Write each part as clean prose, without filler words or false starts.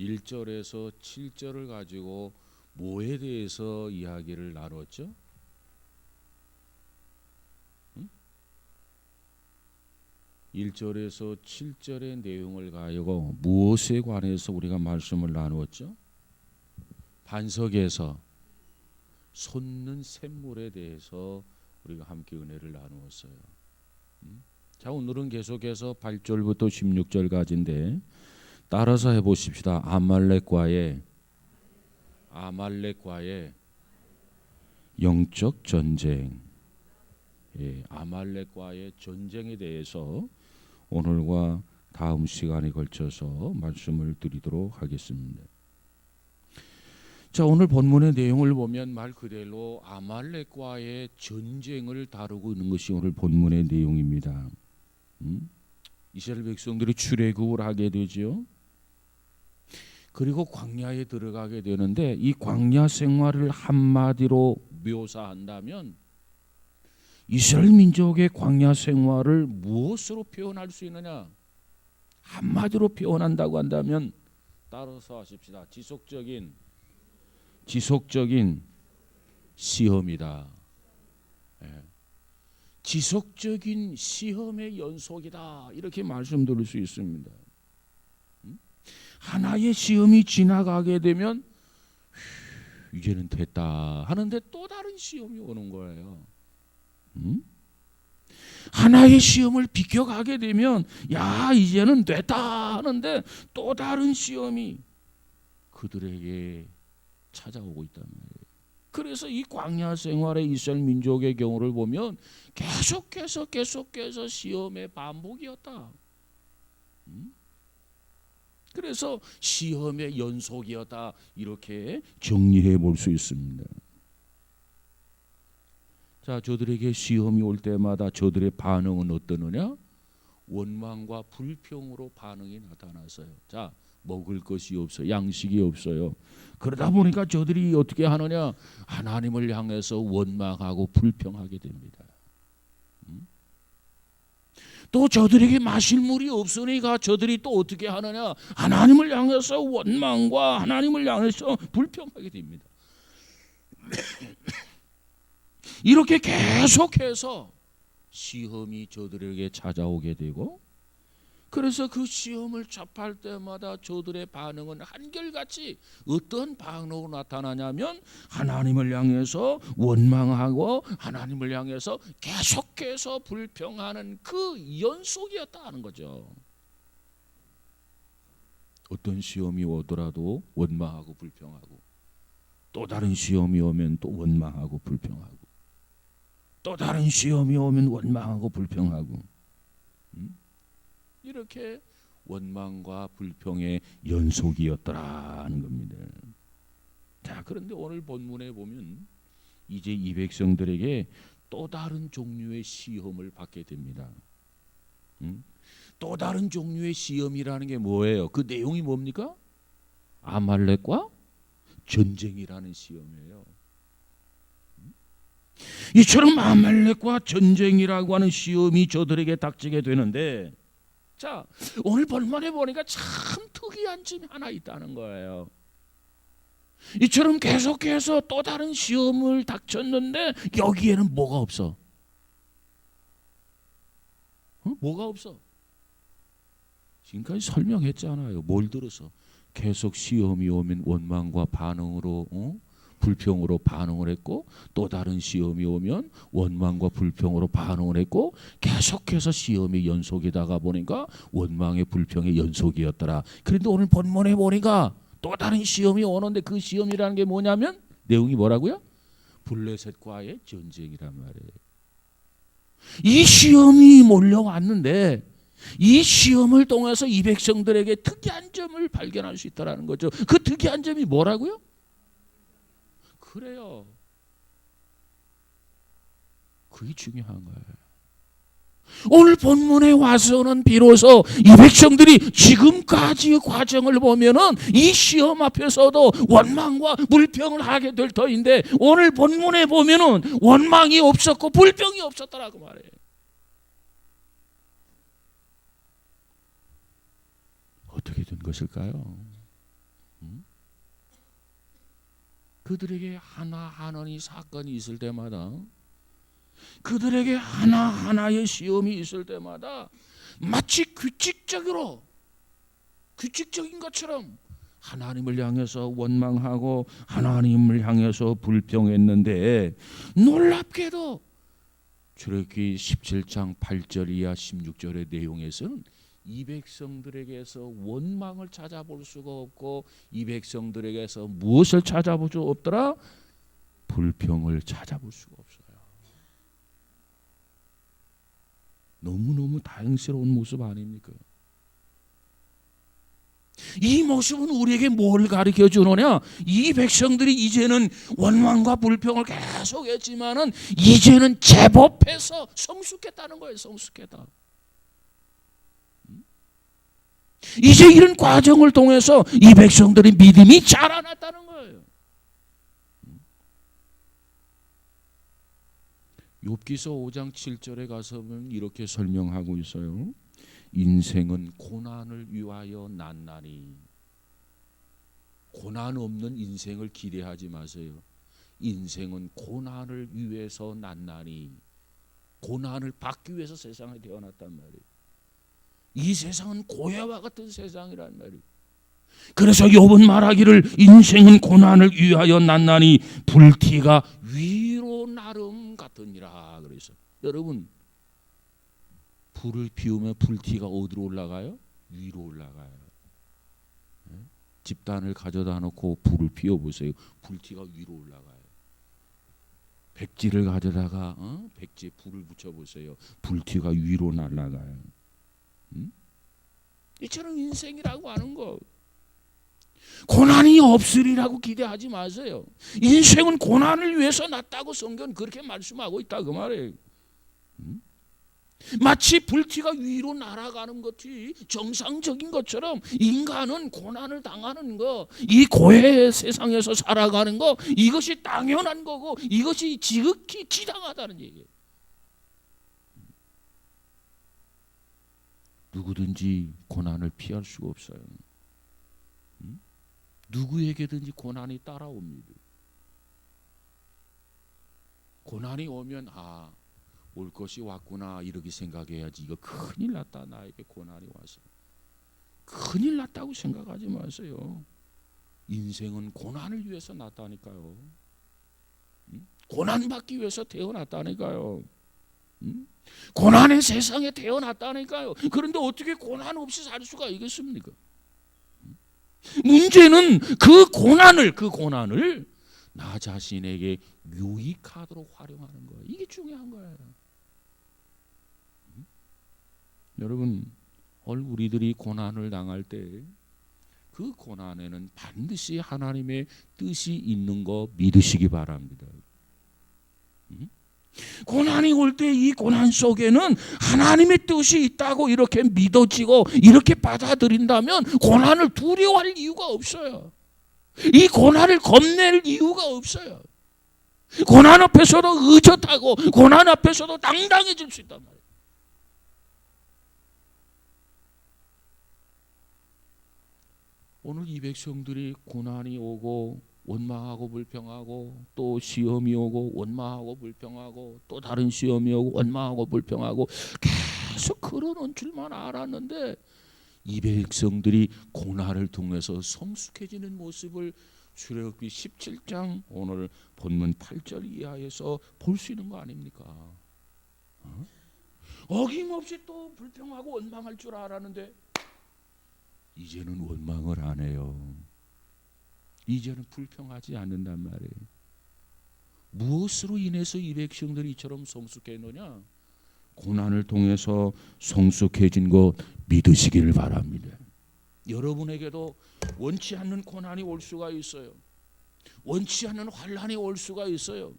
1절에서 7절을 가지고 뭐에 대해서 이야기를 나눴죠? 1절에서 7절의 내용을 가지고 무엇에 관해서 우리가 말씀을 나누었죠? 반석에서 솟는 샘물에 대해서 우리가 함께 은혜를 나누었어요. 자, 오늘은 계속해서 8절부터 16절까지인데 따라서 해보십시다. 아말렉과의 영적 전쟁. 아말렉과의 전쟁에 대해서 오늘과 다음 시간에 걸쳐서 말씀을 드리도록 하겠습니다. 자, 오늘 본문의 내용을 보면 말 그대로 아말렉과의 전쟁을 다루고 있는 것이 오늘 본문의 내용입니다. 이스라엘 백성들이 출애굽을 하게 되죠. 그리고 광야에 들어가게 되는데 이 광야 생활을 한마디로 묘사한다면 이스라엘 민족의 광야 생활을 무엇으로 표현할 수 있느냐? 한마디로 표현한다고 한다면 따라서 하십시다. 지속적인 시험이다. 지속적인 시험의 연속이다. 이렇게 말씀드릴 수 있습니다. 하나의 시험이 지나가게 되면 이제는 됐다 하는데 또 다른 시험이 오는 거예요. 하나의 시험을 비껴가게 되면 야 이제는 됐다 하는데 또 다른 시험이 그들에게 찾아오고 있단 말이에요. 그래서 이 광야 생활의 이스라엘 민족의 경우를 보면 계속해서 시험의 반복이었다. 그래서 시험의 연속이었다 이렇게 정리해 볼 수 있습니다. 자, 저들에게 시험이 올 때마다 저들의 반응은 어떠느냐? 원망과 불평으로 반응이 나타났어요. 자, 먹을 것이 없어요. 양식이 없어요. 그러다 보니까 저들이 어떻게 하느냐? 하나님을 향해서 원망하고 불평하게 됩니다. 또 저들에게 마실 물이 없으니까 저들이 또 어떻게 하느냐? 하나님을 향해서 원망과 하나님을 향해서 불평하게 됩니다. 이렇게 계속해서 시험이 저들에게 찾아오게 되고 그래서 그 시험을 접할 때마다 저들의 반응은 한결같이 어떤 반응으로 나타나냐면 하나님을 향해서 원망하고 하나님을 향해서 계속해서 불평하는 그 연속이었다 하는 거죠. 어떤 시험이 오더라도 원망하고 불평하고 또 다른 시험이 오면 또 원망하고 불평하고 또 다른 시험이 오면 원망하고 불평하고 이렇게 원망과 불평의 연속이었더라는 겁니다. 자, 그런데 오늘 본문에 보면 이제 이 백성들에게 또 다른 종류의 시험을 받게 됩니다. 또 다른 종류의 시험이라는 게 뭐예요? 그 내용이 뭡니까? 아말렉과 전쟁이라는 시험이에요. 이처럼 아말렉과 전쟁이라고 하는 시험이 저들에게 닥치게 되는데 자, 오늘 본문에 보니까 참 특이한 점이 하나 있다는 거예요. 이처럼 계속해서 또 다른 시험을 닥쳤는데 여기에는 뭐가 없어? 뭐가 없어? 지금까지 설명했잖아요. 뭘 들어서? 계속 시험이 오면 원망과 반응으로 불평으로 반응을 했고 또 다른 시험이 오면 원망과 불평으로 반응을 했고 계속해서 시험의 연속이다가 보니까 원망의 불평의 연속이었더라. 그런데 오늘 본문에 보니까 또 다른 시험이 오는데 그 시험이라는 게 뭐냐면 내용이 뭐라고요? 블레셋과의 전쟁이란 말이에요. 이 시험이 몰려왔는데 이 시험을 통해서 이 백성들에게 특이한 점을 발견할 수 있다는 거죠. 그 특이한 점이 뭐라고요? 그래요. 그게 중요한 거예요. 오늘 본문에 와서는 비로소 이 백성들이 지금까지의 과정을 보면은 이 시험 앞에서도 원망과 불평을 하게 될 터인데 오늘 본문에 보면은 원망이 없었고 불평이 없었더라고 말이에요. 어떻게 된 것일까요? 그들에게 하나하나의 사건이 있을 때마다, 그들에게 하나하나의 시험이 있을 때마다 마치 규칙적인 것처럼 하나님을 향해서 원망하고 하나님을 향해서 불평했는데, 놀랍게도 출애굽기 17장 8절 이하 16절의 내용에서는 이 백성들에게서 원망을 찾아볼 수가 없고, 이 백성들에게서 무엇을 찾아볼 수 없더라? 불평을 찾아볼 수가 없어요. 너무너무 다행스러운 모습 아닙니까? 이 모습은 우리에게 뭘 가르쳐 주느냐? 이 백성들이 이제는 원망과 불평을 계속 했지만은 이제는 제법해서 성숙했다는 거예요. 성숙했다. 이제 이런 과정을 통해서 이 백성들의 믿음이 자라났다는 거예요. 욥기서 5장 7절에 가서는 이렇게 설명하고 있어요. 인생은 고난을 위하여 났나니. 고난 없는 인생을 기대하지 마세요. 인생은 고난을 위해서 났나니. 고난을 받기 위해서 세상에 태어났단 말이에요. 이 세상은 고해와 같은 세상이란 말이에요. 그래서 욥은 말하기를 인생은 고난을 위하여 났나니 불티가 위로 나름 같으니라. 그래서 여러분, 불을 피우면 불티가 어디로 올라가요? 위로 올라가요. 집단을 가져다 놓고 불을 피워보세요. 불티가 위로 올라가요. 백지를 가져다가 백지에 불을 붙여보세요. 불티가 위로 날아가요. 이처럼 인생이라고 하는 거, 고난이 없으리라고 기대하지 마세요. 인생은 고난을 위해서 났다고 성경은 그렇게 말씀하고 있다 그 말이에요. 마치 불티가 위로 날아가는 것이 정상적인 것처럼 인간은 고난을 당하는 거, 이 고해의 세상에서 살아가는 거, 이것이 당연한 거고 이것이 지극히 지당하다는 얘기예요. 누구든지 고난을 피할 수가 없어요. 누구에게든지 고난이 따라옵니다. 고난이 오면 올 것이 왔구나 이렇게 생각해야지. 이거 큰일 났다, 나에게 고난이 와서. 큰일 났다고 생각하지 마세요. 인생은 고난을 위해서 났다니까요. 고난받기 위해서 태어났다니까요. 고난의 세상에 태어났다니까요. 그런데 어떻게 고난 없이 살 수가 있겠습니까? 문제는 그 고난을 나 자신에게 유익하도록 활용하는 거예요. 이게 중요한 거예요. 여러분, 우리들이 고난을 당할 때 그 고난에는 반드시 하나님의 뜻이 있는 거 믿으시기 바랍니다. 고난이 올 때 이 고난 속에는 하나님의 뜻이 있다고 이렇게 믿어지고 이렇게 받아들인다면 고난을 두려워할 이유가 없어요. 이 고난을 겁낼 이유가 없어요. 고난 앞에서도 의젓하고 고난 앞에서도 당당해질 수 있단 말이에요. 오늘 이 백성들이 고난이 오고 원망하고 불평하고, 또 시험이 오고 원망하고 불평하고, 또 다른 시험이 오고 원망하고 불평하고, 계속 그러는 줄만 알았는데 이 백성들이 고난을 통해서 성숙해지는 모습을 출애굽기 17장 오늘 본문 8절 이하에서 볼 수 있는 거 아닙니까? 어김없이 또 불평하고 원망할 줄 알았는데 이제는 원망을 안 해요. 이제는 불평하지 않는단 말이에요. 무엇으로 인해서 이 백성들이 이처럼 성숙했느냐? 고난을 통해서 성숙해진 것 믿으시기를 바랍니다. 여러분에게도 원치 않는 고난이 올 수가 있어요. 원치 않는 환난이 올 수가 있어요.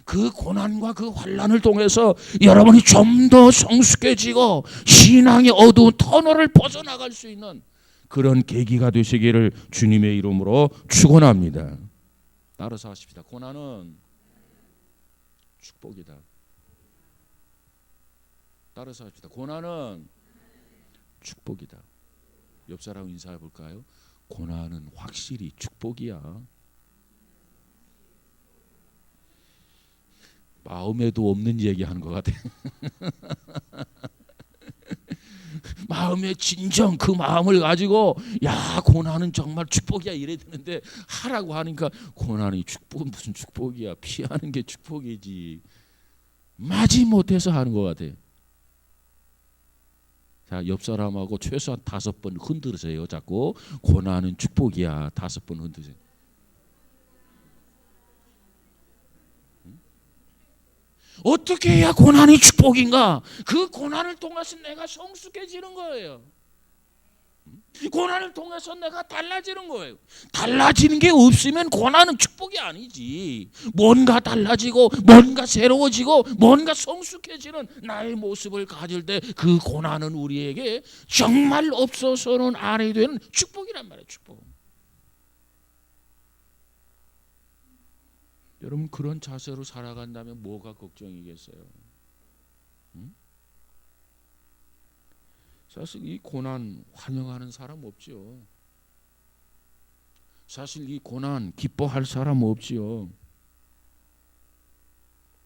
그 고난과 그 환난을 통해서 여러분이 좀 더 성숙해지고 신앙의 어두운 터널을 벗어나갈 수 있는 그런 계기가 되시기를 주님의 이름으로 축원합니다. 따라서 하십시다. 고난은 축복이다. 따라서 합시다. 고난은 축복이다. 옆 사람 인사해 볼까요? 고난은 확실히 축복이야. 마음에도 없는 얘기하는 것 같아. 마음의 진정 그 마음을 가지고 야 고난은 정말 축복이야 이래 되는데 하라고 하니까 고난이 축복은 무슨 축복이야. 피하는 게 축복이지. 마지못해서 하는 것 같아. 자, 옆 사람하고 최소한 5번 흔들으세요. 자꾸 고난은 축복이야. 5번 흔드세요. 어떻게 해야 고난이 축복인가? 그 고난을 통해서 내가 성숙해지는 거예요. 고난을 통해서 내가 달라지는 거예요. 달라지는 게 없으면 고난은 축복이 아니지. 뭔가 달라지고 뭔가 새로워지고 뭔가 성숙해지는 나의 모습을 가질 때 그 고난은 우리에게 정말 없어서는 안 되는 축복이란 말이에요. 축복. 여러분 그런 자세로 살아간다면 뭐가 걱정이겠어요? 응? 사실 이 고난 환영하는 사람 없지요. 사실 이 고난 기뻐할 사람 없지요.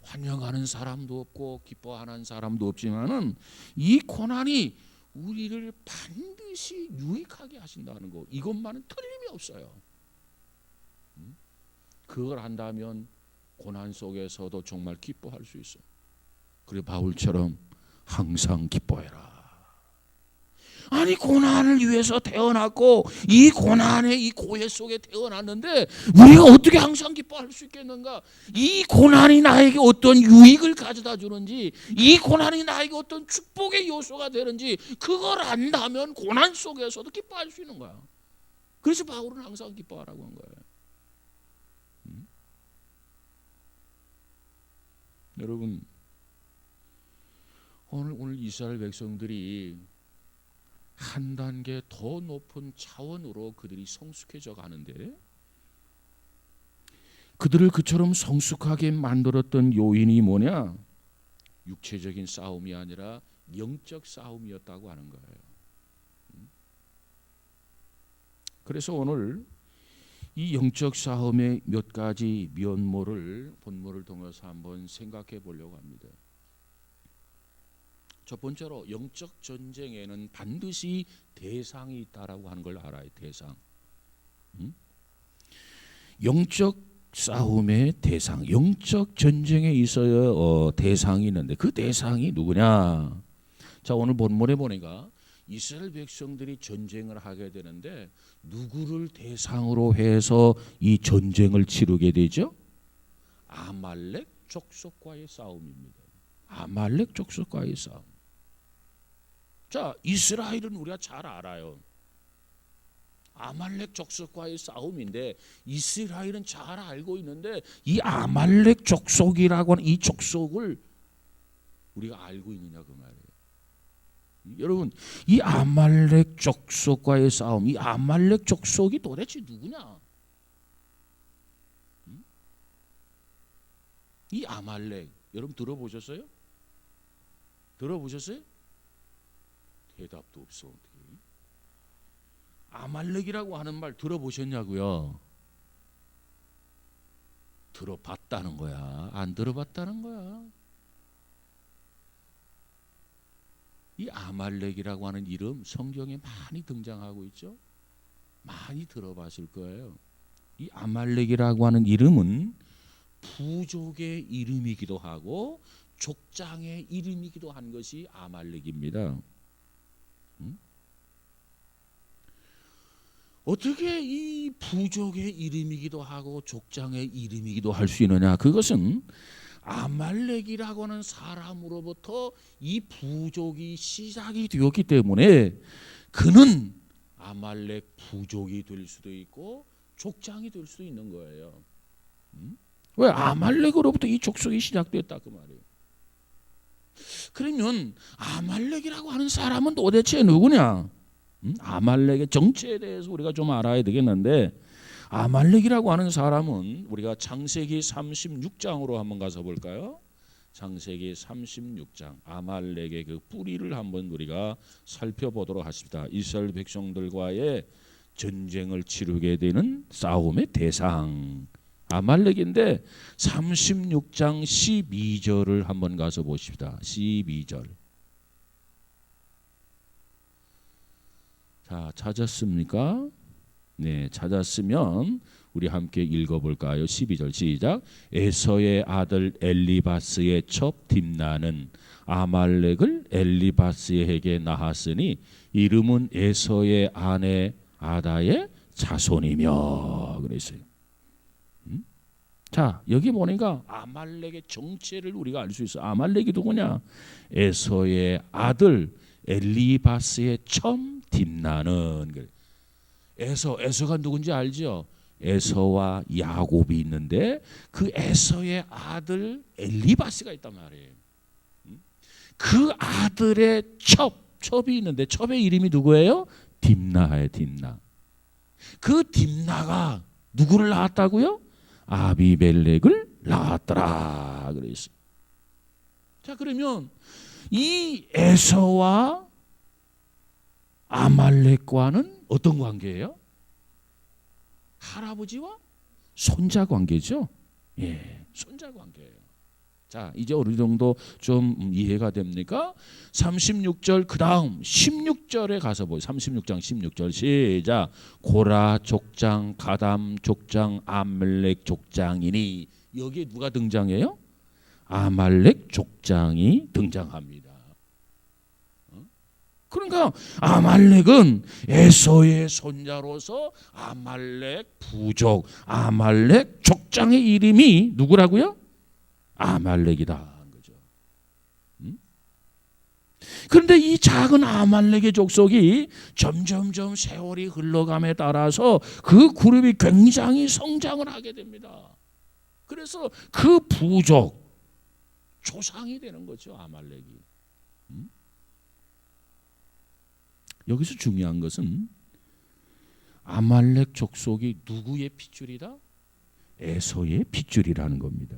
환영하는 사람도 없고 기뻐하는 사람도 없지만은 이 고난이 우리를 반드시 유익하게 하신다는 거 이것만은 틀림이 없어요. 그걸 한다면 고난 속에서도 정말 기뻐할 수 있어. 그리고 바울처럼 항상 기뻐해라. 아니 고난을 위해서 태어났고 이 고난의 이 고해 속에 태어났는데 우리가 어떻게 항상 기뻐할 수 있겠는가? 이 고난이 나에게 어떤 유익을 가져다 주는지 이 고난이 나에게 어떤 축복의 요소가 되는지 그걸 안다면 고난 속에서도 기뻐할 수 있는 거야. 그래서 바울은 항상 기뻐하라고 한 거예요. 여러분 오늘 이스라엘 백성들이 한 단계 더 높은 차원으로 그들이 성숙해져 가는데 그들을 그처럼 성숙하게 만들었던 요인이 뭐냐? 육체적인 싸움이 아니라 영적 싸움이었다고 하는 거예요. 그래서 오늘 이 영적 싸움의 몇 가지 면모를 본문을 통해서 한번 생각해 보려고 합니다. 첫 번째로 영적 전쟁에는 반드시 대상이 있다라고 하는 걸 알아요. 대상. 영적 싸움의 대상, 영적 전쟁에 있어야 대상이 있는데 그 대상이 누구냐? 자 오늘 본문에 보니까 이스라엘 백성들이 전쟁을 하게 되는데 누구를 대상으로 해서 이 전쟁을 치르게 되죠? 아말렉 족속과의 싸움입니다. 아말렉 족속과의 싸움. 자 이스라엘은 우리가 잘 알아요. 아말렉 족속과의 싸움인데 이스라엘은 잘 알고 있는데 이 아말렉 족속이라고 하는 이 족속을 우리가 알고 있느냐 그 말이에요. 여러분 이 아말렉 족속과의 싸움, 이 아말렉 족속이 도대체 누구냐? 이 아말렉 여러분 들어보셨어요? 들어보셨어요? 대답도 없어. 어떻게? 아말렉이라고 하는 말 들어보셨냐고요? 들어봤다는 거야? 안 들어봤다는 거야? 이 아말렉이라고 하는 이름 성경에 많이 등장하고 있죠. 많이 들어봤을 거예요. 이 아말렉이라고 하는 이름은 부족의 이름이기도 하고 족장의 이름이기도 한 것이 아말렉입니다. 어떻게 이 부족의 이름이기도 하고 족장의 이름이기도 할 수 있느냐? 그것은 아말렉이라고 하는 사람으로부터 이 부족이 시작이 되었기 때문에 그는 아말렉 부족이 될 수도 있고 족장이 될 수도 있는 거예요. 왜? 아말렉으로부터 이 족속이 시작됐다 그 말이에요. 그러면 아말렉이라고 하는 사람은 도대체 누구냐? 아말렉의 정체에 대해서 우리가 좀 알아야 되겠는데 아말렉이라고 하는 사람은 우리가 창세기 36장으로 한번 가서 볼까요? 창세기 36장 아말렉의 그 뿌리를 한번 우리가 살펴보도록 하십니다. 이스라엘 백성들과의 전쟁을 치르게 되는 싸움의 대상 아말렉인데 36장 12절을 한번 가서 보십시다. 12절. 자, 찾았습니까? 네, 찾았으면 우리 함께 읽어볼까요? 12절 시작. 에서의 아들 엘리바스의 첩 딥나는 아말렉을 엘리바스에게 낳았으니 이름은 에서의 아내 아다의 자손이며 그랬어요. 자, 여기 보니까 아말렉의 정체를 우리가 알 수 있어. 아말렉이 누구냐? 에서의 아들 엘리바스의 첩 딥나는. 에서가 누군지 알죠? 에서와 야곱이 있는데 그 에서의 아들 엘리바스가 있단 말이에요. 그 아들의 첩이 있는데 첩의 이름이 누구예요? 딥나예요. 딥나. 그 딥나가 누구를 낳았다고요? 아비멜렉을 낳았더라 그랬어요. 자, 그러면 이 에서와 아말렉과는 어떤 관계예요? 할아버지와 손자 관계죠. 예, 손자 관계예요. 자, 이제 어느 정도 좀 이해가 됩니까? 36절 그 다음 16절에 가서 보세요. 36장 16절 시작. 고라 족장, 가담 족장, 아말렉 족장이니. 여기에 누가 등장해요? 아말렉 족장이 등장합니다. 그러니까 아말렉은 에서의 손자로서 아말렉 부족, 아말렉 족장의 이름이 누구라고요? 아말렉이다 거죠. 그런데 이 작은 아말렉의 족속이 점점점 세월이 흘러감에 따라서 그 그룹이 굉장히 성장을 하게 됩니다. 그래서 그 부족 조상이 되는 거죠, 아말렉이. 여기서 중요한 것은 아말렉 족속이 누구의 핏줄이다? 에서의 핏줄이라는 겁니다.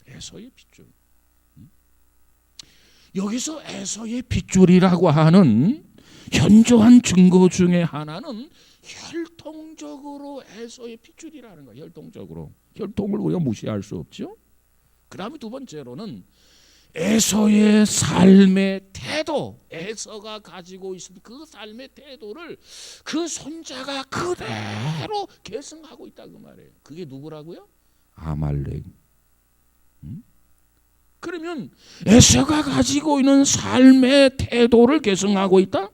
에서의 핏줄. 여기서 에서의 핏줄이라고 하는 현저한 증거 중에 하나는 혈통적으로 에서의 핏줄이라는 거예요. 혈통적으로. 혈통을 우리가 무시할 수 없죠. 그 다음에 두 번째로는 에서의 삶의 태도, 에서가 가지고 있는 그 삶의 태도를 그 손자가 그대로 계승하고 있다 그 말이에요. 그게 누구라고요? 아말렉. 그러면 에서가 가지고 있는 삶의 태도를 계승하고 있다?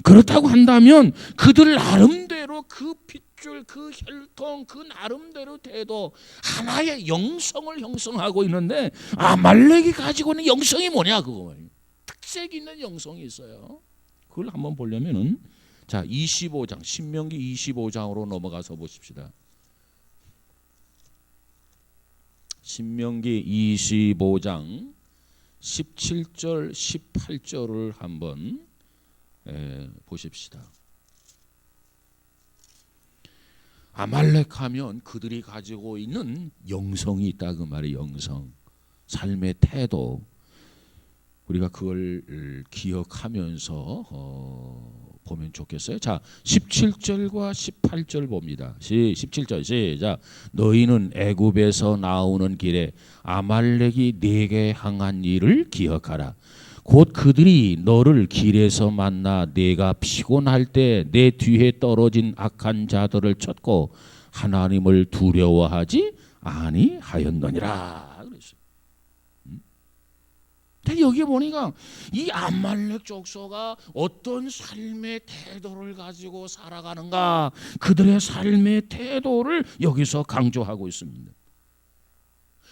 그렇다고 한다면 그들 나름대로 그 핏줄, 그 혈통, 그 나름대로 태도 하나의 영성을 형성하고 있는데 아말렉이 가지고 있는 영성이 뭐냐 그거 특색 있는 영성이 있어요. 그걸 한번 보려면은 자 25장 신명기 25장으로 넘어가서 보십시다. 신명기 25장 17절 18절을 한번 보십시다. 아말렉 하면 그들이 가지고 있는 영성이 있다 그 말이에요. 영성, 삶의 태도. 우리가 그걸 기억하면서 보면 좋겠어요. 자, 17절과 18절 봅니다. 17절 시작. 너희는 애굽에서 나오는 길에 아말렉이 네게 향한 일을 기억하라. 곧 그들이 너를 길에서 만나 네가 피곤할 때 내 뒤에 떨어진 악한 자들을 쳤고 하나님을 두려워하지 아니하였느니라. 여기 보니까 이 아말렉 족속가 어떤 삶의 태도를 가지고 살아가는가, 그들의 삶의 태도를 여기서 강조하고 있습니다.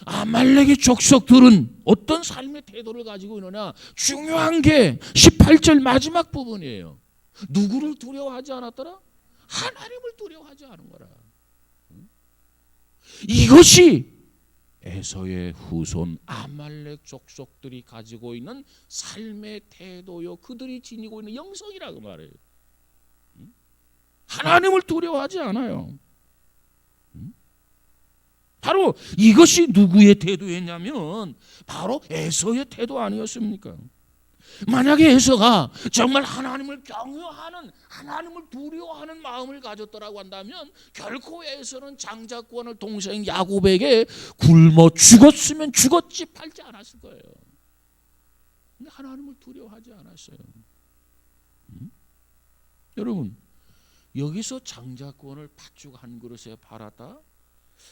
아말렉의 족속들은 어떤 삶의 태도를 가지고 있느냐, 중요한 게 18절 마지막 부분이에요. 누구를 두려워하지 않았더라? 하나님을 두려워하지 않은 거라. 이것이 에서의 후손 아말렉 족속들이 가지고 있는 삶의 태도요, 그들이 지니고 있는 영성이라고 말해요. 하나님을 두려워하지 않아요. 바로 이것이 누구의 태도였냐면 바로 에서의 태도 아니었습니까? 만약에 에서가 정말 하나님을 경외하는, 하나님을 두려워하는 마음을 가졌더라고 한다면 결코 에서는 장자권을 동생 야곱에게 굶어 죽었으면 죽었지 팔지 않았을 거예요. 근데 하나님을 두려워하지 않았어요. 여러분, 여기서 장자권을 팥죽 한 그릇에 팔았다?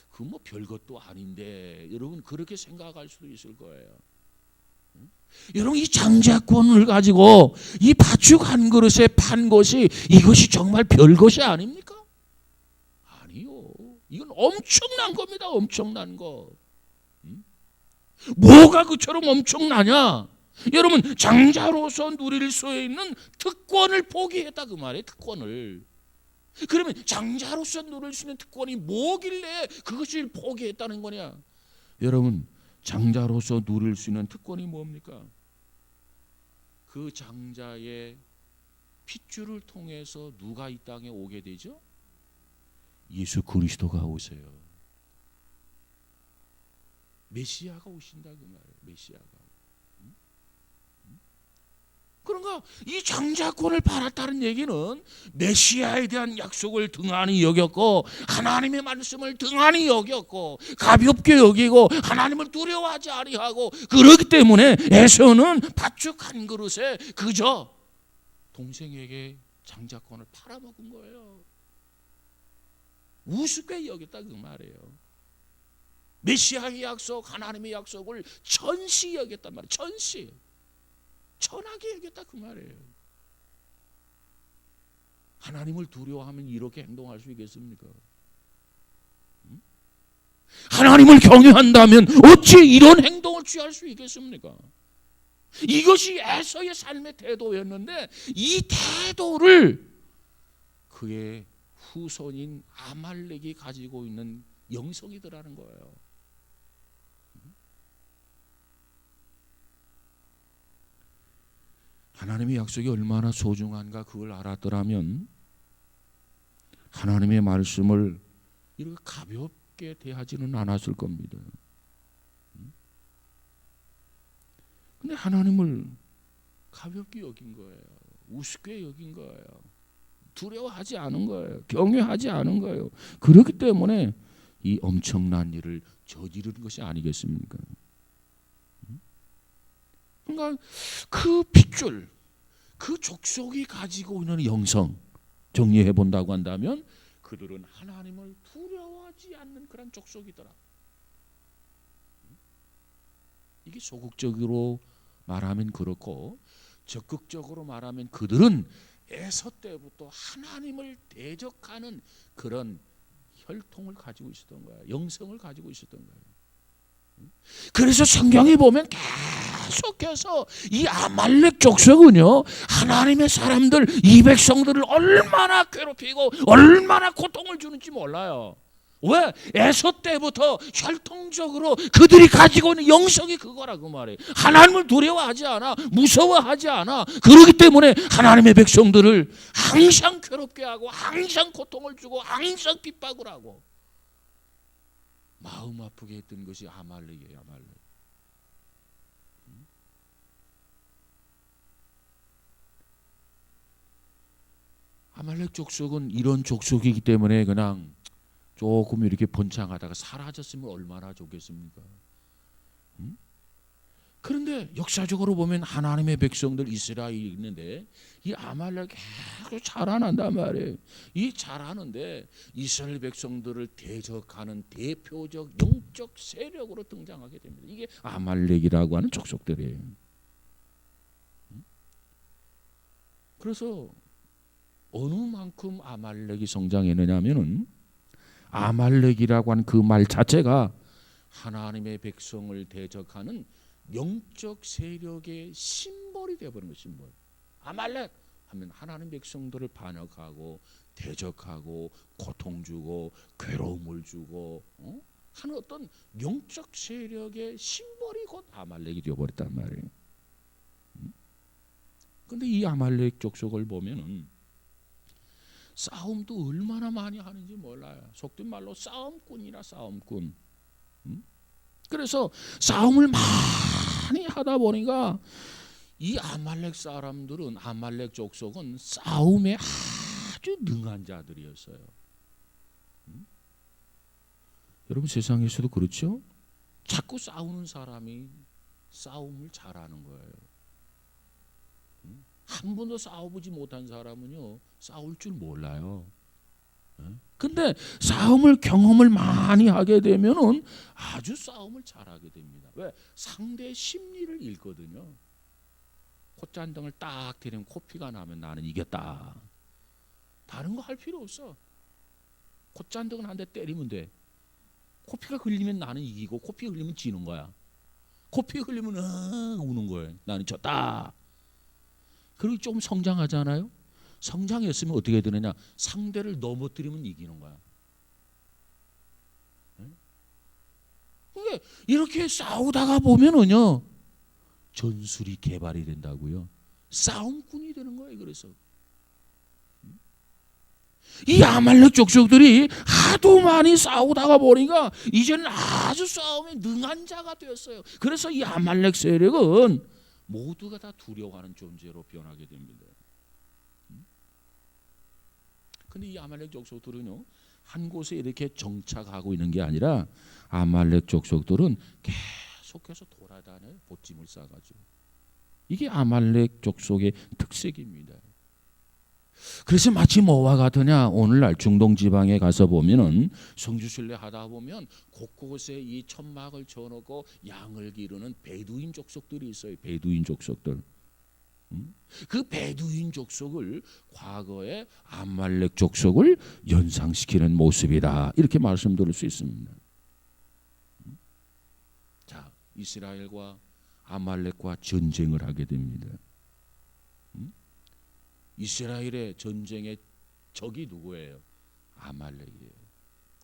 그 뭐 별것도 아닌데 여러분 그렇게 생각할 수도 있을 거예요. 여러분, 이 장자권을 가지고 이 팥죽 한 그릇에 판 것이 이것이 정말 별것이 아닙니까? 아니요. 이건 엄청난 겁니다. 엄청난 거. 뭐가 그처럼 엄청나냐? 여러분, 장자로서 누릴 수 있는 특권을 포기했다 그 말이에요. 특권을. 그러면 장자로서 누릴 수 있는 특권이 뭐길래 그것을 포기했다는 거냐? 여러분, 장자로서 누릴 수 있는 특권이 뭡니까? 그 장자의 핏줄을 통해서 누가 이 땅에 오게 되죠? 예수 그리스도가 오세요. 메시아가 오신다 그 말이에요. 메시아가. 그런가 이 장자권을 받았다는 얘기는 메시아에 대한 약속을 등한히 여겼고 하나님의 말씀을 등한히 여겼고 가볍게 여기고 하나님을 두려워하지 아니하고 그렇기 때문에 에서는 팥죽 한 그릇에 그저 동생에게 장자권을 팔아먹은 거예요. 우습게 여겼다 그 말이에요. 메시아의 약속, 하나님의 약속을 천시 여겼단 말이에요. 천시. 천하게 여겼다 그 말이에요. 하나님을 두려워하면 이렇게 행동할 수 있겠습니까? 하나님을 경외한다면 어찌 이런 행동을 취할 수 있겠습니까? 이것이 에서의 삶의 태도였는데 이 태도를 그의 후손인 아말렉이 가지고 있는 영성이더라는 거예요. 하나님의 약속이 얼마나 소중한가 그걸 알았더라면 하나님의 말씀을 이렇게 가볍게 대하지는 않았을 겁니다. 근데 하나님을 가볍게 여긴 거예요. 우습게 여긴 거예요. 두려워하지 않은 거예요. 경외하지 않은 거예요. 그렇기 때문에 이 엄청난 일을 저지른 것이 아니겠습니까? 그러니까 그 핏줄, 그 족속이 가지고 있는 영성 정리해 본다고 한다면 그들은 하나님을 두려워하지 않는 그런 족속이더라. 이게 소극적으로 말하면 그렇고 적극적으로 말하면 그들은 에서 때부터 하나님을 대적하는 그런 혈통을 가지고 있었던 거야. 영성을 가지고 있었던 거예요. 그래서 성경에 보면 계속해서 이 아말렉 족속은요 하나님의 사람들 이 백성들을 얼마나 괴롭히고 얼마나 고통을 주는지 몰라요. 왜? 에서 때부터 혈통적으로 그들이 가지고 있는 영성이 그거라고 말해요. 하나님을 두려워하지 않아, 무서워하지 않아. 그렇기 때문에 하나님의 백성들을 항상 괴롭게 하고 항상 고통을 주고 항상 핍박을 하고 마음 아프게 했던 것이 아말렉이에요. 아말렉. 아말렉 족속은 이런 족속이기 때문에 그냥 조금 이렇게 번창하다가 사라졌으면 얼마나 좋겠습니까? 그런데 역사적으로 보면 하나님의 백성들 이스라엘이 있는데 이 아말렉 계속 자라난단 말이에요. 이 자라는데 이스라엘 백성들을 대적하는 대표적 영적 세력으로 등장하게 됩니다. 이게 아말렉이라고 하는 족속들이에요. 그래서 어느 만큼 아말렉이 성장했느냐면은 아말렉이라고 하는 그 말 자체가 하나님의 백성을 대적하는 영적 세력의 심벌이 되어버린 거예요. 심벌. 아말렉 하면 하나님 백성들을 반역하고 대적하고 고통 주고 괴로움을 주고 하는 어떤 영적 세력의 심벌이 곧 아말렉이 되어버렸단 말이에요. 그런데 이 아말렉 족속을 보면은 싸움도 얼마나 많이 하는지 몰라요. 속된 말로 싸움꾼이라 싸움꾼. 그래서 싸움을 많이 하다 보니까 이 아말렉 사람들은, 아말렉 족속은 싸움에 아주 능한 자들이었어요. 여러분 세상에서도 그렇죠? 자꾸 싸우는 사람이 싸움을 잘하는 거예요. 한 번도 싸워보지 못한 사람은요, 싸울 줄 몰라요. 근데 싸움을 경험을 많이 하게 되면은 아주 싸움을 잘하게 됩니다. 왜? 상대의 심리를 읽거든요. 콧잔등을 딱 때리면 코피가 나면 나는 이겼다. 다른 거 할 필요 없어. 콧잔등을 한 대 때리면 돼. 코피가 흘리면 나는 이기고, 코피 흘리면 지는 거야. 코피 흘리면 우는 거예요. 나는 졌다. 그리고 좀 성장하잖아요. 성장했으면 어떻게 되느냐? 상대를 넘어뜨리면 이기는 거야. 그게 이렇게 싸우다가 보면은요, 전술이 개발이 된다고요. 싸움꾼이 되는 거예요. 그래서 이 아말렉 족속들이 하도 많이 싸우다가 보니까 이제는 아주 싸움에 능한 자가 되었어요. 그래서 이 아말렉 세력은 모두가 다 두려워하는 존재로 변하게 됩니다. 근데 이 아말렉 족속들은요, 한 곳에 이렇게 정착하고 있는 게 아니라 아말렉 족속들은 계속해서 돌아다녀요. 보찜을 싸가지고. 이게 아말렉 족속의 특색입니다. 그래서 마치 뭐와 같으냐? 오늘날 중동 지방에 가서 보면은 성주순례 하다 보면 곳곳에 이 천막을 쳐놓고 양을 기르는 베두인 족속들이 있어요. 베두인 족속들. 그 베두인 족속을 과거에 아말렉 족속을 연상시키는 모습이다. 이렇게 말씀드릴 수 있습니다. 자, 이스라엘과 아말렉과 전쟁을 하게 됩니다. 이스라엘의 전쟁의 적이 누구예요? 아말렉이에요.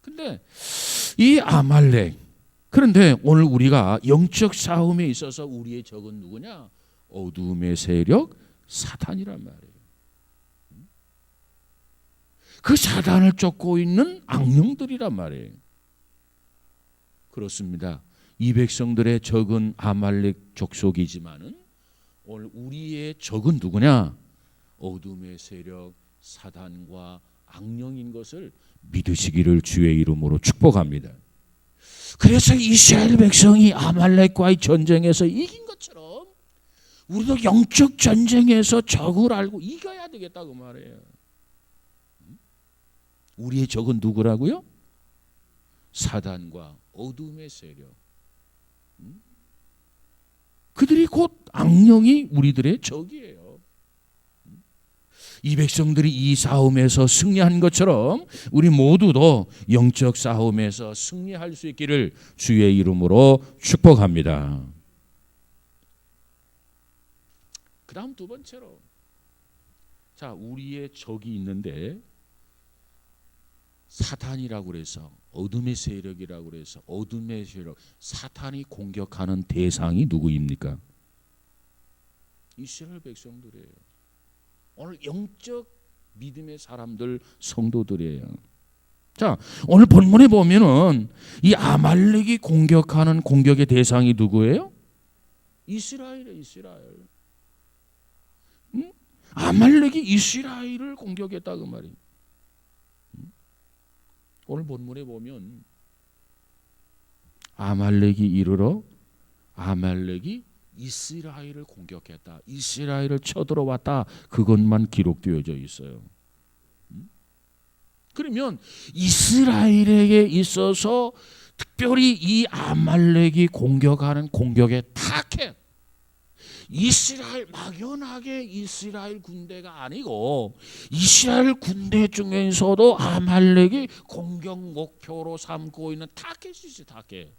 근데 이 아말렉, 그런데 오늘 우리가 영적 싸움에 있어서 우리의 적은 누구냐? 어둠의 세력 사탄이란 말이에요. 그 사단을 쫓고 있는 악령들이란 말이에요. 그렇습니다. 이 백성들의 적은 아말렉 족속이지만은 오늘 우리의 적은 누구냐? 어둠의 세력 사단과 악령인 것을 믿으시기를 주의 이름으로 축복합니다. 그래서 이스라엘 백성이 아말렉과의 전쟁에서 이긴 것처럼 우리도 영적 전쟁에서 적을 알고 이겨야 되겠다고 말해요. 우리의 적은 누구라고요? 사단과 어둠의 세력. 그들이 곧 악령이 우리들의 적이에요. 이 백성들이 이 싸움에서 승리한 것처럼 우리 모두도 영적 싸움에서 승리할 수 있기를 주의 이름으로 축복합니다. 그 다음 두 번째로, 자, 우리의 적이 있는데 사탄이라고 그래서 어둠의 세력이라고 그래서 어둠의 세력, 사탄이 공격하는 대상이 누구입니까? 이스라엘 백성들이에요. 오늘 영적 믿음의 사람들, 성도들이에요. 자, 오늘 본문에 보면은 이 아말렉이 공격하는 공격의 대상이 누구예요? 이스라엘이에요. 이스라엘. 아말렉이 이스라엘을 공격했다 그 말이에요. 오늘 본문에 보면 아말렉이 이르러 아말렉이 이스라엘을 공격했다. 이스라엘을 쳐들어왔다. 그것만 기록되어져 있어요. 그러면 이스라엘에게 있어서 특별히 이 아말렉이 공격하는 공격의 타켓, 이스라엘, 막연하게 이스라엘 군대가 아니고 이스라엘 군대 중에서도 아말렉이 공격 목표로 삼고 있는 타켓이 있어요. 타켓.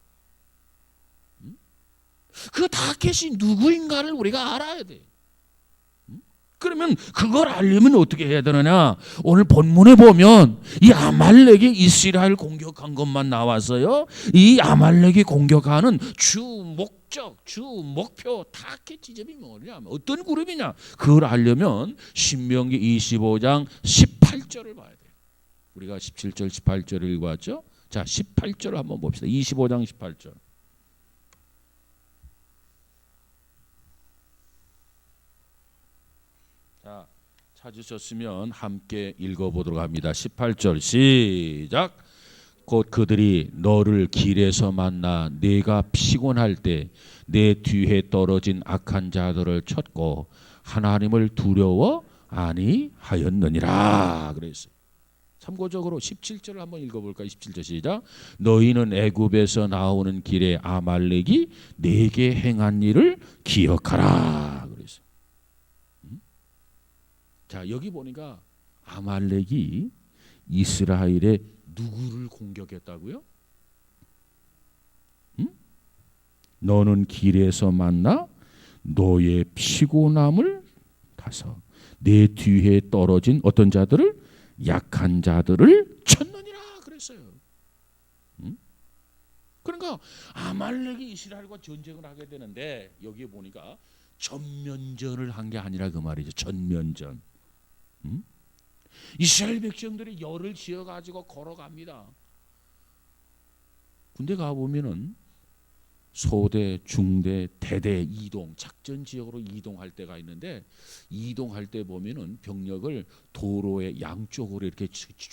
그 타켓이 누구인가를 우리가 알아야 돼. 그러면 그걸 알려면 어떻게 해야 되느냐? 오늘 본문에 보면 이 아말렉이 이스라엘 공격한 것만 나왔어요. 이 아말렉이 공격하는 주 목적, 주 목표 타켓 지점이 뭐냐? 어떤 그룹이냐? 그걸 알려면 신명기 25장 18절을 봐야 돼요. 우리가 17절, 18절을 읽어왔죠? 자, 18절을 한번 봅시다. 25장 18절. 찾으셨으면 함께 읽어보도록 합니다. 18절 시작. 곧 그들이 너를 길에서 만나 네가 피곤할 때 내 뒤에 떨어진 악한 자들을 쳤고 하나님을 두려워 아니하였느니라 그랬어요. 참고적으로 17절을 한번 읽어볼까요? 17절 시작. 너희는 애굽에서 나오는 길에 아말렉이 네게 행한 일을 기억하라 그랬어요. 자, 여기 보니까 아말렉이 이스라엘의 누구를 공격했다고요? 너는 길에서 만나 너의 피곤함을 타서 내 뒤에 떨어진 어떤 자들을, 약한 자들을 쳤느니라 그랬어요. 그러니까 아말렉이 이스라엘과 전쟁을 하게 되는데 여기에 보니까 전면전을 한 게 아니라 그 말이죠. 전면전. 이스라엘 백성들이 열을 지어 가지고 걸어갑니다. 군대 가 보면은 소대, 중대, 대대 이동, 작전 지역으로 이동할 때가 있는데 이동할 때 보면은 병력을 도로의 양쪽으로 이렇게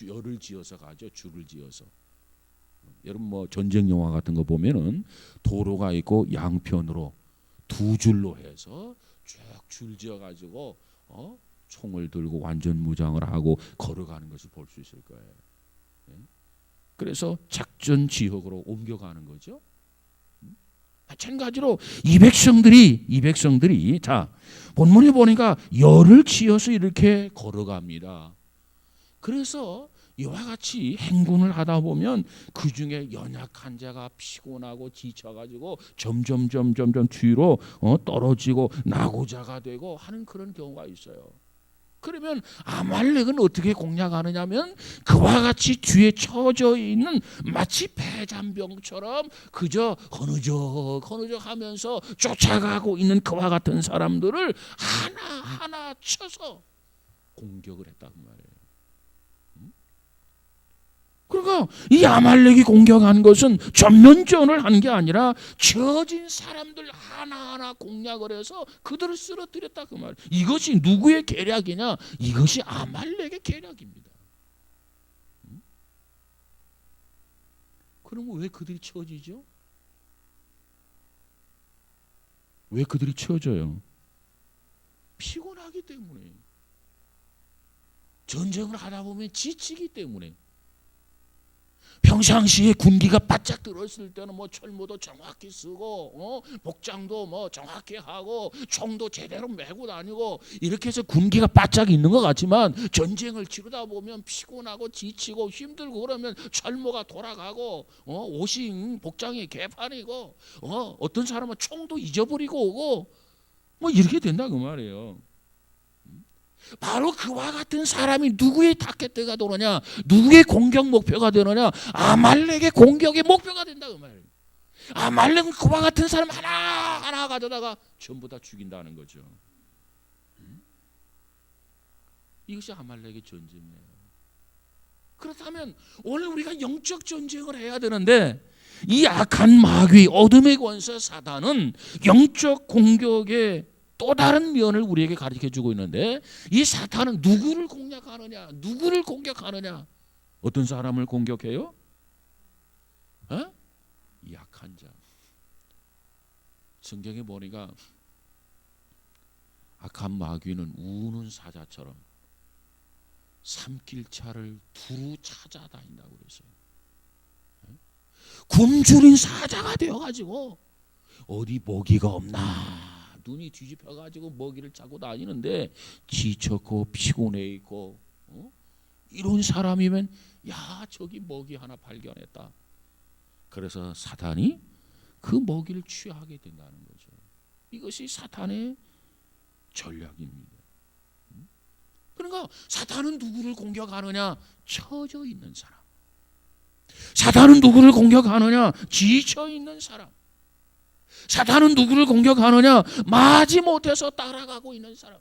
열을 지어서 가죠. 줄을 지어서. 여러분 뭐 전쟁 영화 같은 거 보면은 도로가 있고 양편으로 두 줄로 해서 쭉 줄 지어 가지고 총을 들고 완전 무장을 하고 걸어가는 것을 볼 수 있을 거예요. 그래서 작전 지역으로 옮겨가는 거죠. 마찬가지로 이 백성들이 자 본문에 보니까 열을 지어서 이렇게 걸어갑니다. 그래서 이와 같이 행군을 하다 보면 그 중에 연약한 자가 피곤하고 지쳐가지고 점점 뒤로 떨어지고 낙오자가 되고 하는 그런 경우가 있어요. 그러면 아말렉은 어떻게 공략하느냐면 그와 같이 뒤에 처져 있는 마치 패잔병처럼 그저 허느적 하면서 쫓아가고 있는 그와 같은 사람들을 하나하나 쳐서 공격을 했단 말이에요. 그러니까 이 아말렉이 공격한 것은 전면전을 한 게 아니라 처진 사람들 하나하나 공략을 해서 그들을 쓰러뜨렸다 그 말. 이것이 누구의 계략이냐? 이것이 아말렉의 계략입니다. 그러면 왜 그들이 처지죠? 왜 그들이 처져요? 피곤하기 때문에. 전쟁을 하다 보면 지치기 때문에. 평상시에 군기가 바짝 들어있을 때는 뭐 철모도 정확히 쓰고 복장도 뭐 정확히 하고 총도 제대로 메고 다니고 이렇게 해서 군기가 바짝 있는 것 같지만 전쟁을 치르다 보면 피곤하고 지치고 힘들고 그러면 철모가 돌아가고 옷이 복장이 개판이고 어떤 사람은 총도 잊어버리고 오고 뭐 이렇게 된다 그 말이에요. 바로 그와 같은 사람이 누구의 타겟대가 되느냐, 누구의 공격 목표가 되느냐, 아말렉의 공격의 목표가 된다 그 말이에요. 아말렉은 그와 같은 사람 하나 가져다가 전부 다 죽인다는 거죠. 이것이 아말렉의 전쟁이에요. 그렇다면 오늘 우리가 영적 전쟁을 해야 되는데 이 악한 마귀, 어둠의 권세 사단은 영적 공격의 또 다른 면을 우리에게 가르쳐주고 있는데 이 사탄은 누구를 공략하느냐? 누구를 공격하느냐? 어떤 사람을 공격해요? 약한 자. 성경에 보니까 악한 마귀는 우는 사자처럼 산길차를 두루 찾아다닌다고 그랬어요. 굶주린 사자가 되어가지고 어디 먹이가 없나 눈이 뒤집혀가지고 먹이를 찾고 다니는데 지쳤고 피곤해 있고 이런 사람이면 야 저기 먹이 하나 발견했다. 그래서 사탄이 그 먹이를 취하게 된다는 거죠. 이것이 사탄의 전략입니다. 그러니까 사탄은 누구를 공격하느냐? 처져 있는 사람. 사탄은 누구를 공격하느냐? 지쳐 있는 사람. 사탄은 누구를 공격하느냐? 마지못해서 따라가고 있는 사람.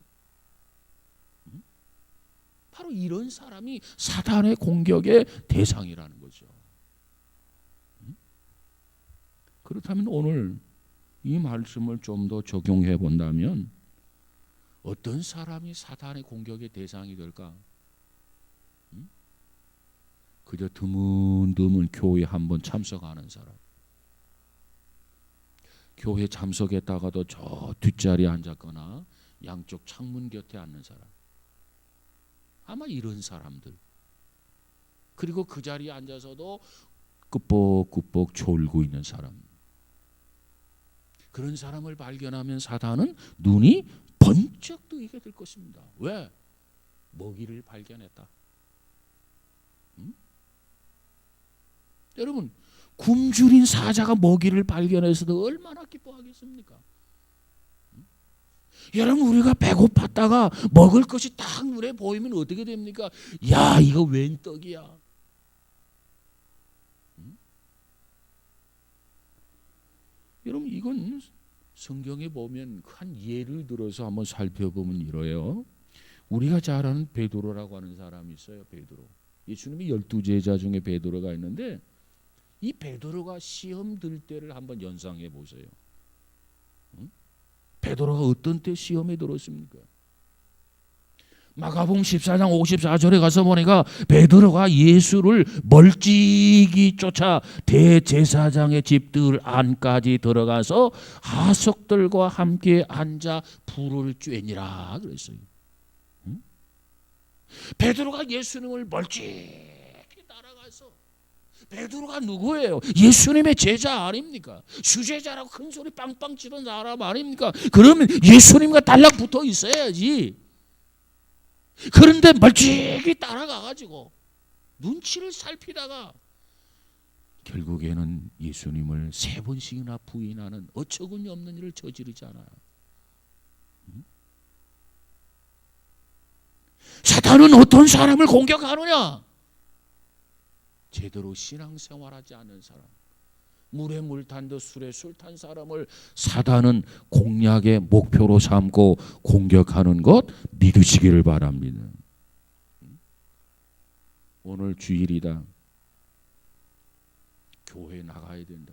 바로 이런 사람이 사탄의 공격의 대상이라는 거죠. 그렇다면 오늘 이 말씀을 좀 더 적용해 본다면 어떤 사람이 사탄의 공격의 대상이 될까? 그저 드문드문 교회 한번 참석하는 사람. 교회 참석했다가도 저 뒷자리에 앉았거나 양쪽 창문 곁에 앉는 사람. 아마 이런 사람들. 그리고 그 자리에 앉아서도 끄뻑끄뻑 졸고 있는 사람. 그런 사람을 발견하면 사탄은 눈이 번쩍 뜨게 될 것입니다. 왜? 먹이를 발견했다. 여러분, 굶주린 사자가 먹이를 발견해서도 얼마나 기뻐하겠습니까? 여러분, 우리가 배고팠다가 먹을 것이 딱 눈에 보이면 어떻게 됩니까? 야, 이거 웬 떡이야? 여러분, 이건 성경에 보면 한 예를 들어서 한번 살펴보면 이래요. 우리가 잘 아는 베드로라고 하는 사람이 있어요. 베드로. 예수님이 12제자 중에 베드로가 있는데 이 베드로가 시험 들 때를 한번 연상해 보세요. 베드로가 어떤 때 시험에 들었습니까? 마가복음 14장 54절에 가서 보니까 베드로가 예수를 멀찍이 쫓아 대제사장의 집들 안까지 들어가서 하석들과 함께 앉아 불을 쬐니라 그랬어요. 베드로가 예수님을 멀찍이 따라가서, 베드로가 누구예요? 예수님의 제자 아닙니까? 수제자라고 큰 소리 빵빵 치는 사람 아닙니까? 그러면 예수님과 달랑붙어 있어야지. 그런데 멀찍이 따라가가지고 눈치를 살피다가 결국에는 예수님을 3번씩이나 부인하는 어처구니 없는 일을 저지르잖아요. 사탄은 어떤 사람을 공격하느냐? 제대로 신앙생활하지 않은 사람, 물에 물 탄 듯 술에 술 탄 사람을 사단은 공략의 목표로 삼고 공격하는 것 믿으시기를 바랍니다. 오늘 주일이다. 교회 나가야 된다.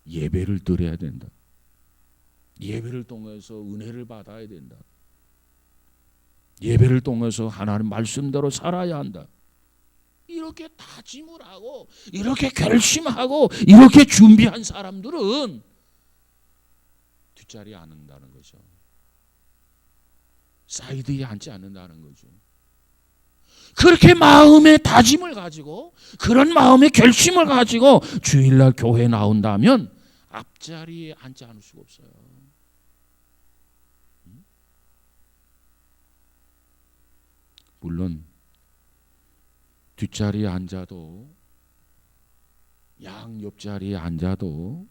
예배를 드려야 된다. 예배를 통해서 은혜를 받아야 된다. 예배를 통해서 하나님 말씀대로 살아야 한다. 이렇게 다짐을 하고 이렇게 결심하고 이렇게 준비한 사람들은 뒷자리에 안 앉는다는 거죠. 사이드에 앉지 않는다는 거죠. 그렇게 마음의 다짐을 가지고 그런 마음의 결심을 가지고 주일날 교회에 나온다면 앞자리에 앉지 않을 수가 없어요. 물론 뒷자리에 앉아도, 양 옆자리에 앉아도,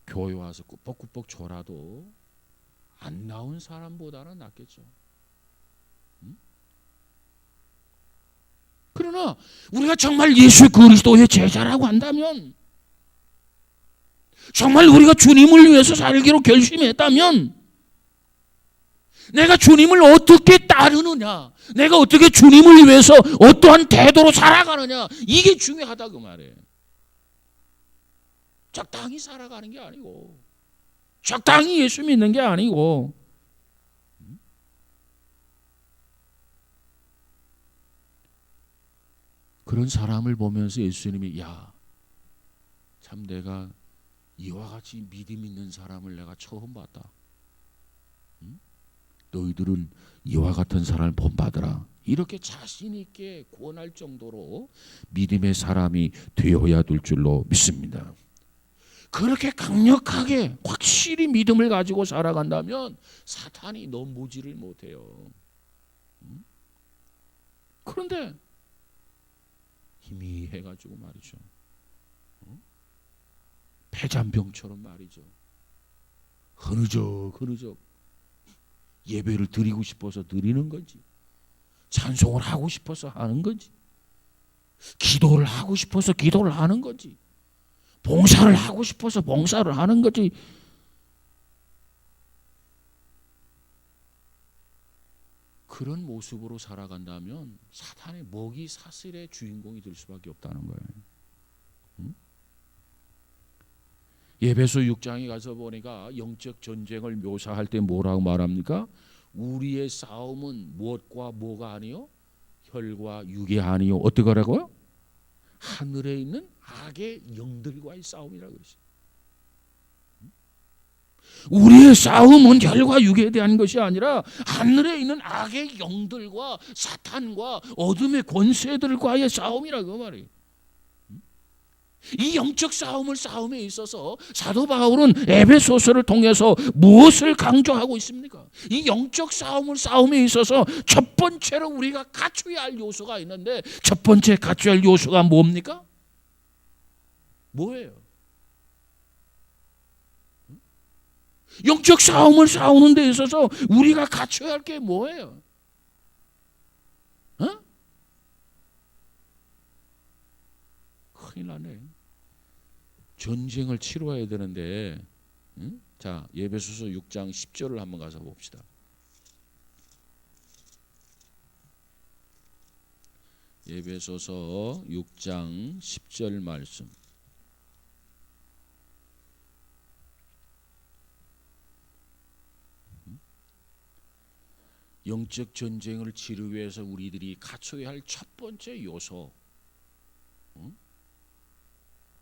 교회 와서 꾸벅꾸벅 졸아도 안 나온 사람보다는 낫겠죠. 그러나 우리가 정말 예수 그리스도의 제자라고 한다면, 정말 우리가 주님을 위해서 살기로 결심했다면, 내가 주님을 어떻게 따르느냐, 내가 어떻게 주님을 위해서 어떠한 태도로 살아가느냐, 이게 중요하다 그 말이에요. 적당히 살아가는 게 아니고, 적당히 예수 믿는 게 아니고, 그런 사람을 보면서 예수님이 야, 참 내가 이와 같이 믿음 있는 사람을 내가 처음 봤다. 너희들은 이와 같은 사람을 본받으라. 이렇게 자신 있게 권할 정도로 믿음의 사람이 되어야 될 줄로 믿습니다. 그렇게 강력하게 확실히 믿음을 가지고 살아간다면 사탄이 넘보지를 못해요. 그런데 희미해가지고 말이죠. 폐잔병처럼 말이죠. 흐느적 예배를 드리고 싶어서 드리는 건지, 찬송을 하고 싶어서 하는 건지, 기도를 하고 싶어서 기도를 하는 건지, 봉사를 하고 싶어서 봉사를 하는 거지. 그런 모습으로 살아간다면 사탄의 먹이 사슬의 주인공이 될 수밖에 없다는 거예요. 에베소 6장에 가서 보니까 영적 전쟁을 묘사할 때 뭐라고 말합니까? 우리의 싸움은 무엇과 뭐가 아니요? 혈과 육이 아니요. 어떻게 하라고요? 하늘에 있는 악의 영들과의 싸움이라고 그랬어요. 우리의 싸움은 혈과 육에 대한 것이 아니라 하늘에 있는 악의 영들과 사탄과 어둠의 권세들과의 싸움이라고 말이에요. 이 영적 싸움에 있어서 사도 바울은 에베소서를 통해서 무엇을 강조하고 있습니까? 이 영적 싸움에 있어서 첫 번째로 우리가 갖춰야 할 요소가 있는데, 첫 번째 갖춰야 할 요소가 뭡니까? 뭐예요? 영적 싸움을 싸우는 데 있어서 우리가 갖춰야 할 게 뭐예요? 큰일 나네. 전쟁을 치러야 되는데, 자, 에베소서 6장 10절을 한번 가서 봅시다. 에베소서 6장 10절 말씀. 영적 전쟁을 치르기 위해서 우리들이 갖춰야 할 첫 번째 요소,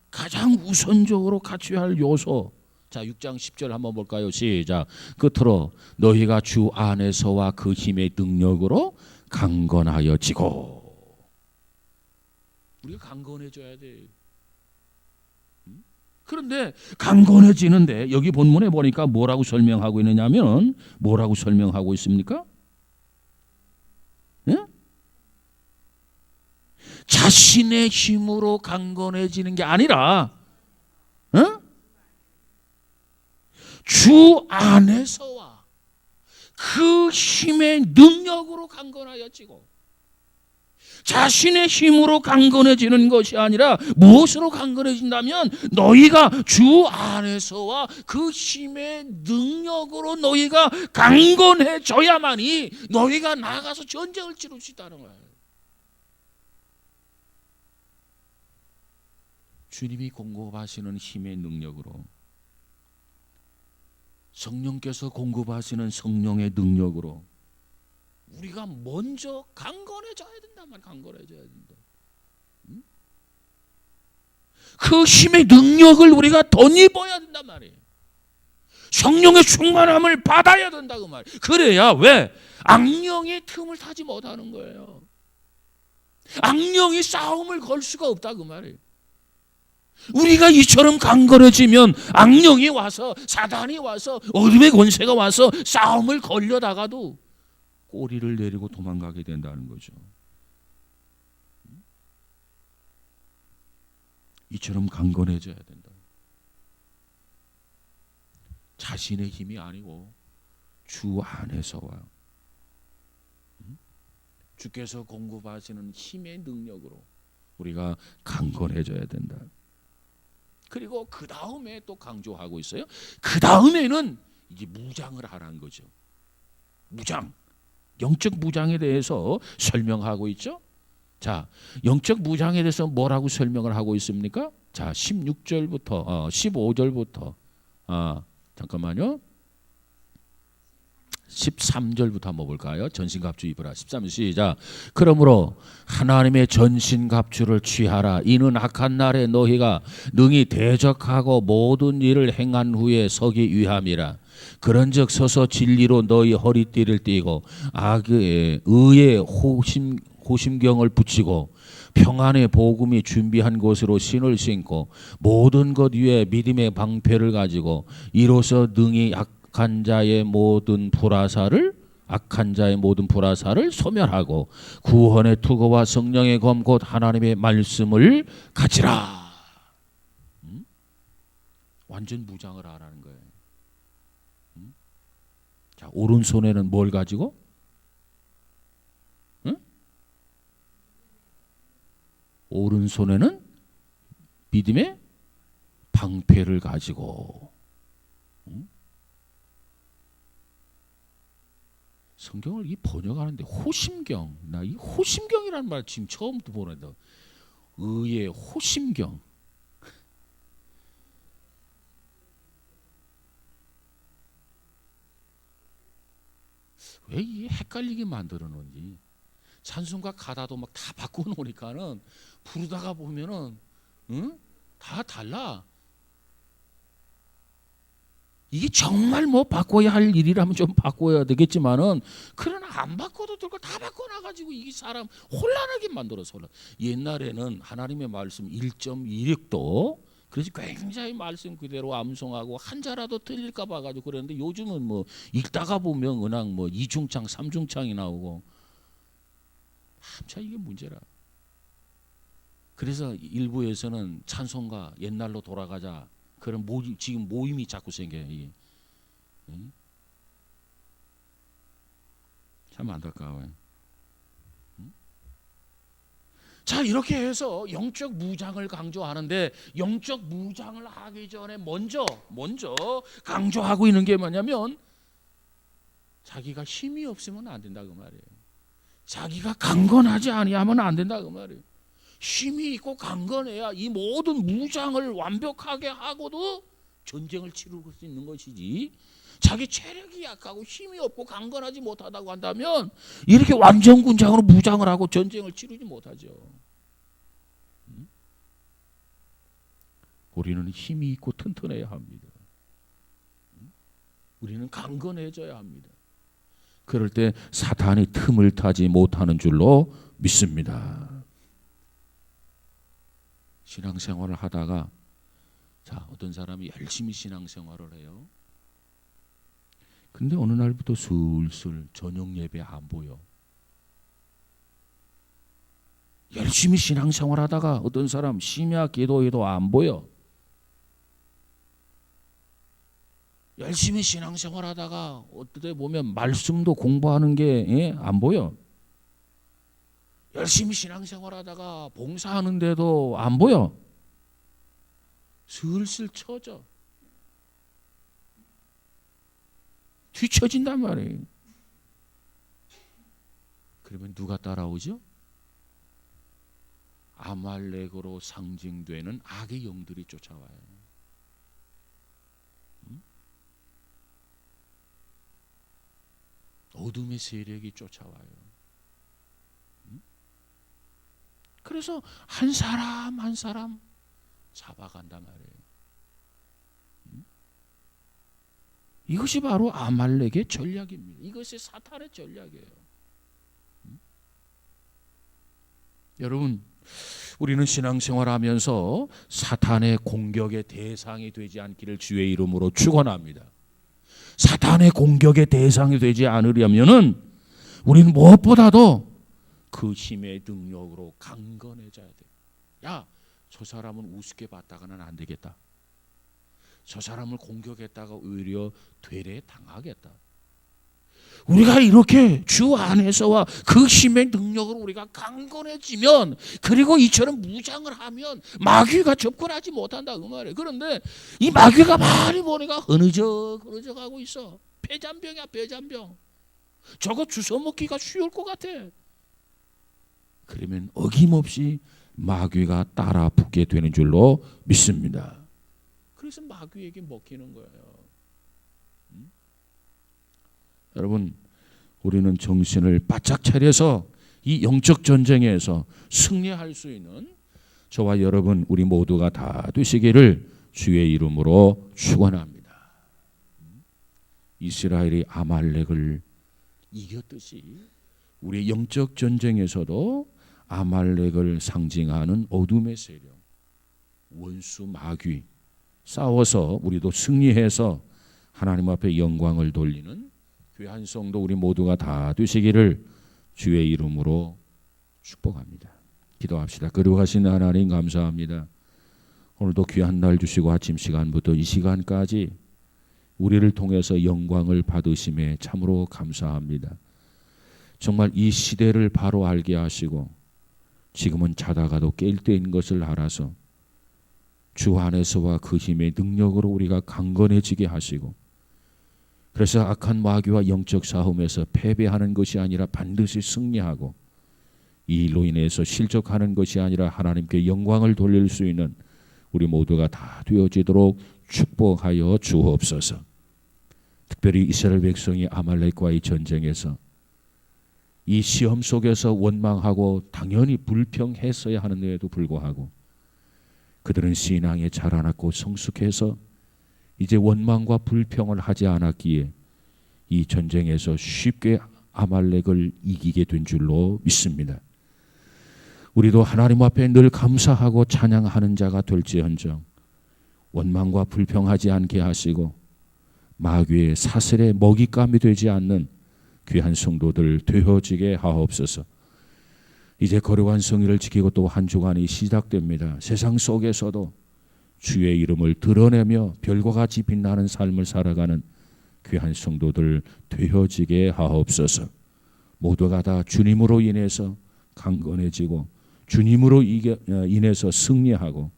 가장 우선적으로 갖춰야 할 요소. 자, 6장 10절 한번 볼까요? 시작. 끝으로 너희가 주 안에서와 그 힘의 능력으로 강건하여지고. 우리가 강건해져야 돼. 그런데 강건해지는데 여기 본문에 보니까 뭐라고 설명하고 있느냐면, 뭐라고 설명하고 있습니까? 자신의 힘으로 강건해지는 게 아니라 주 안에서와 그 힘의 능력으로 강건하여지고. 자신의 힘으로 강건해지는 것이 아니라 무엇으로 강건해진다면, 너희가 주 안에서와 그 힘의 능력으로 너희가 강건해져야만이 너희가 나가서 전쟁을 치를 수 있다는 거예요. 주님이 공급하시는 힘의 능력으로, 성령께서 공급하시는 성령의 능력으로 우리가 먼저 강건해져야 된다만, 강건해져야 된다. 그 힘의 능력을 우리가 덧입어야 된단 말이에요. 성령의 충만함을 받아야 된다고 말이에요. 그래야 왜? 악령의 틈을 타지 못하는 거예요. 악령이 싸움을 걸 수가 없다고 말이에요. 우리가 이처럼 강건해지면 악령이 와서, 사단이 와서, 어둠의 권세가 와서 싸움을 걸려다가도 꼬리를 내리고 도망가게 된다는 거죠. 이처럼 강건해져야 된다. 자신의 힘이 아니고 주 안에서와 주께서 공급하시는 힘의 능력으로 우리가 강건해져야 된다. 그리고 그 다음에 또 강조하고 있어요. 그 다음에는 이제 무장을 하라는 거죠. 무장, 영적 무장에 대해서 설명하고 있죠. 자, 영적 무장에 대해서 뭐라고 설명을 하고 있습니까? 자, 16절부터 15절부터 잠깐만요. 13절부터 한번 볼까요? 전신갑주 입으라. 13절 시작. 그러므로 하나님의 전신갑주를 취하라. 이는 악한 날에 너희가 능히 대적하고 모든 일을 행한 후에 서기 위함이라. 그런즉 서서 진리로 너희 허리띠를 띠고 악의 의의 호심경을 붙이고 평안의 복음이 준비한 곳으로 신을 신고 모든 것 위에 믿음의 방패를 가지고 이로써 능히 악한 자의 모든 불화살을 소멸하고 구원의 투구와 성령의 검 곧 하나님의 말씀을 가지라. 완전 무장을 하라는 거예요. 자, 오른손에는 뭘 가지고? 오른손에는 믿음의 방패를 가지고. 성경을 이 번역하는데 호심경, 나 이 호심경이라는 말 지금 처음 보는데, 의의 호심경. 왜 이 헷갈리게 만들어 놓은지. 찬송가 가다도 막 다 바꿔놓으니까는 부르다가 보면은 다 달라. 이게 정말 뭐 바꿔야 할 일이라면 좀 바꿔야 되겠지만은 그러나 안 바꿔도 될 거 다 바꿔놔가지고 이게 사람 혼란하게 만들어서 혼란. 옛날에는 하나님의 말씀 1.26도 그래서 굉장히 말씀 그대로 암송하고 한자라도 틀릴까 봐가지고 그랬는데 요즘은 뭐 읽다가 보면 그냥 뭐 이중창 삼중창이 나오고 참 이게 문제라. 그래서 일부에서는 찬송가 옛날로 돌아가자 그런 지금 모임이 자꾸 생겨요. 이게. 참 안타까워요. 자, 이렇게 해서 영적 무장을 강조하는데 영적 무장을 하기 전에 먼저 강조하고 있는 게 뭐냐면 자기가 힘이 없으면 안 된다 그 말이에요. 자기가 강건하지 아니하면 안 된다 그 말이에요. 힘이 있고 강건해야 이 모든 무장을 완벽하게 하고도 전쟁을 치를 수 있는 것이지, 자기 체력이 약하고 힘이 없고 강건하지 못하다고 한다면 이렇게 완전군장으로 무장을 하고 전쟁을 치르지 못하죠. 우리는 힘이 있고 튼튼해야 합니다. 우리는 강건해져야 합니다. 그럴 때 사탄이 틈을 타지 못하는 줄로 믿습니다. 신앙생활을 하다가 자, 어떤 사람이 열심히 신앙생활을 해요. 근데 어느 날부터 슬슬 저녁 예배 안 보여. 열심히 신앙생활 하다가 어떤 사람 심야 기도해도 안 보여. 열심히 신앙생활 하다가 어떻게 보면 말씀도 공부하는 게 안 보여. 열심히 신앙생활 하다가 봉사하는데도 안 보여. 슬슬 처져. 뒤처진단 말이에요. 그러면 누가 따라오죠? 아말렉으로 상징되는 악의 영들이 쫓아와요. 어둠의 세력이 쫓아와요. 그래서 한 사람 한 사람 잡아간단 말이에요. 이것이 바로 아말렉의 전략입니다. 이것이 사탄의 전략이에요. 여러분, 우리는 신앙생활하면서 사탄의 공격의 대상이 되지 않기를 주의 이름으로 축원합니다. 사탄의 공격의 대상이 되지 않으려면은 우리는 무엇보다도 그 힘의 능력으로 강건해져야 돼. 야, 저 사람은 우습게 봤다가는 안 되겠다. 저 사람을 공격했다가 오히려 되레 당하겠다. 우리가 이렇게 주 안에서와 그 힘의 능력으로 우리가 강건해지면, 그리고 이처럼 무장을 하면 마귀가 접근하지 못한다 그 말이에요. 그런데 이 마귀가 많이 보니까 흐느적 하고 있어. 폐잔병이야, 폐잔병. 저거 주워 먹기가 쉬울 것 같아. 그러면 어김없이 마귀가 따라 붙게 되는 줄로 믿습니다. 그래서 마귀에게 먹히는 거예요. 여러분, 우리는 정신을 바짝 차려서 이 영적 전쟁에서 승리할 수 있는 저와 여러분 우리 모두가 다 되시기를 주의 이름으로 축원합니다. 이스라엘이 아말렉을 이겼듯이 우리 영적 전쟁에서도 아말렉을 상징하는 어둠의 세력, 원수 마귀 싸워서 우리도 승리해서 하나님 앞에 영광을 돌리는 귀한 성도 우리 모두가 다 되시기를 주의 이름으로 축복합니다. 기도합시다. 거룩하신 하나님 감사합니다. 오늘도 귀한 날 주시고 아침 시간부터 이 시간까지 우리를 통해서 영광을 받으심에 참으로 감사합니다. 정말 이 시대를 바로 알게 하시고 지금은 자다가도 깰 때인 것을 알아서 주 안에서와 그 힘의 능력으로 우리가 강건해지게 하시고, 그래서 악한 마귀와 영적 싸움에서 패배하는 것이 아니라 반드시 승리하고, 이 일로 인해서 실족하는 것이 아니라 하나님께 영광을 돌릴 수 있는 우리 모두가 다 되어지도록 축복하여 주옵소서. 특별히 특별히 이스라엘 백성이 아말렉과의 전쟁에서 이 시험 속에서 원망하고 당연히 불평했어야 하는데도 불구하고 그들은 신앙에 자라났고 성숙해서 이제 원망과 불평을 하지 않았기에 이 전쟁에서 쉽게 아말렉을 이기게 된 줄로 믿습니다. 우리도 하나님 앞에 늘 감사하고 찬양하는 자가 될지언정 원망과 불평하지 않게 하시고 마귀의 사슬에 먹잇감이 되지 않는 귀한 성도들 되어지게 하옵소서. 이제 거룩한 성의를 지키고 또 한 주간이 시작됩니다. 세상 속에서도 주의 이름을 드러내며 별과 같이 빛나는 삶을 살아가는 귀한 성도들 되어지게 하옵소서. 모두가 다 주님으로 인해서 강건해지고 주님으로 인해서 승리하고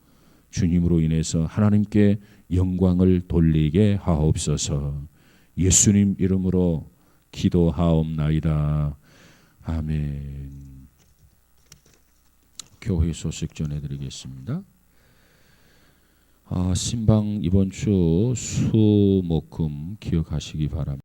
주님으로 인해서 하나님께 영광을 돌리게 하옵소서. 예수님 이름으로 기도하옵나이다. 아멘. 교회 소식 전해드리겠습니다. 신방 이번 주 수, 목, 금 기억하시기 바랍니다.